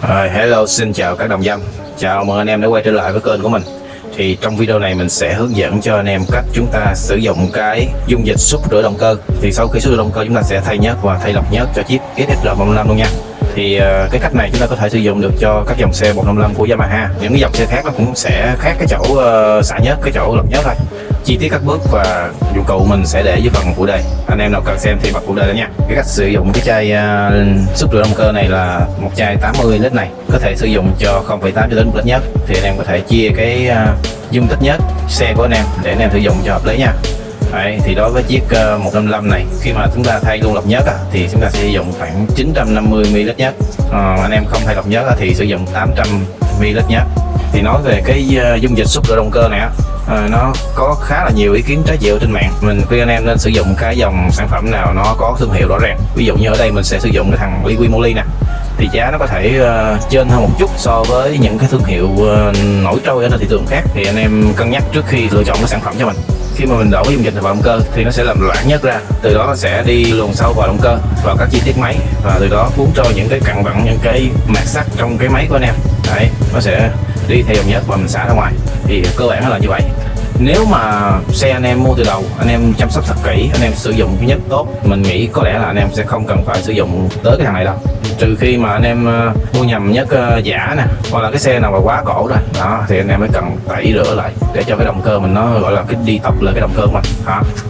Hello, xin chào các đồng dâm. Chào mừng anh em đã quay trở lại với kênh của mình. Thì trong video này mình sẽ hướng dẫn cho anh em cách chúng ta sử dụng cái dung dịch xúc rửa động cơ. Thì sau khi xúc rửa động cơ chúng ta sẽ thay nhớt và thay lọc nhớt cho chiếc XR155 luôn nha. Thì cái cách này chúng ta có thể sử dụng được cho các dòng xe 155 của Yamaha. Những cái dòng xe khác nó cũng sẽ khác cái chỗ xả nhớt, cái chỗ lọc nhớt thôi. Chi tiết các bước và dụng cụ mình sẽ để dưới phần phụ đề. Anh em nào cần xem thì bật phụ đề đó nha. Cái cách sử dụng cái chai xúc rửa động cơ này là một chai 80 lít này, có thể sử dụng cho 0,8 cho đến 1 lít nhớt. Thì anh em có thể chia cái dung tích nhớt xe của anh em để anh em sử dụng cho hợp lý nha. Đấy, thì đối với chiếc 155 này, khi mà chúng ta thay luôn lọc nhớt thì chúng ta sẽ sử dụng khoảng 950 ml nhớt. Anh em không thay lọc nhớt thì sử dụng 800 ml nhớt. Thì nói về cái dung dịch xúc rửa động cơ này nó có khá là nhiều ý kiến trái chiều trên mạng. Mình khuyên anh em nên sử dụng cái dòng sản phẩm nào nó có thương hiệu rõ ràng. Ví dụ như ở đây mình sẽ sử dụng cái thằng Liqui nè, thì giá nó có thể trên hơn một chút so với những cái thương hiệu nổi trôi ở trên thị trường khác. Thì anh em cân nhắc trước khi lựa chọn cái sản phẩm cho mình. Khi mà mình đổ dung dịch vào động cơ thì nó sẽ làm loãng nhớt ra, từ đó nó sẽ đi luồn sâu vào động cơ, vào các chi tiết máy, và từ đó cuốn trôi những cái cặn bẩn, những cái mạt sắt trong cái máy của anh em. Đấy, nó sẽ đi theo dòng nhớt và mình xả ra ngoài. Thì cơ bản là như vậy. Nếu mà xe anh em mua từ đầu, anh em chăm sóc thật kỹ, anh em sử dụng cái nhớt tốt, mình nghĩ có lẽ là anh em sẽ không cần phải sử dụng tới cái thằng này đâu. Trừ khi mà anh em mua nhầm nhớt giả nè, hoặc là cái xe nào mà quá cổ rồi đó, thì anh em mới cần tẩy rửa lại để cho cái động cơ mình nó gọi là cái đi tọc lại cái động cơ của mình.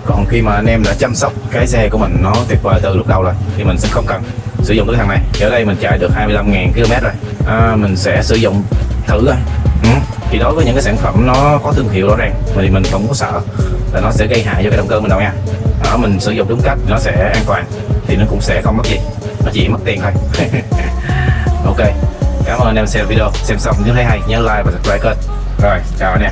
Còn khi mà anh em đã chăm sóc cái xe của mình nó tuyệt vời từ lúc đầu rồi thì mình sẽ không cần sử dụng cái thằng này. Ở đây mình chạy được 25.000 km rồi, mình sẽ sử dụng thử coi. Thì đối với những cái sản phẩm nó có thương hiệu rõ ràng thì mình không có sợ là nó sẽ gây hại cho cái động cơ mình đâu nha. Mình sử dụng đúng cách nó sẽ an toàn, thì nó cũng sẽ không mất gì, nó chỉ mất tiền thôi. Ok, cảm ơn anh em xem video. Xem xong nếu thấy hay nhớ like và subscribe kênh. Rồi, chào anh em.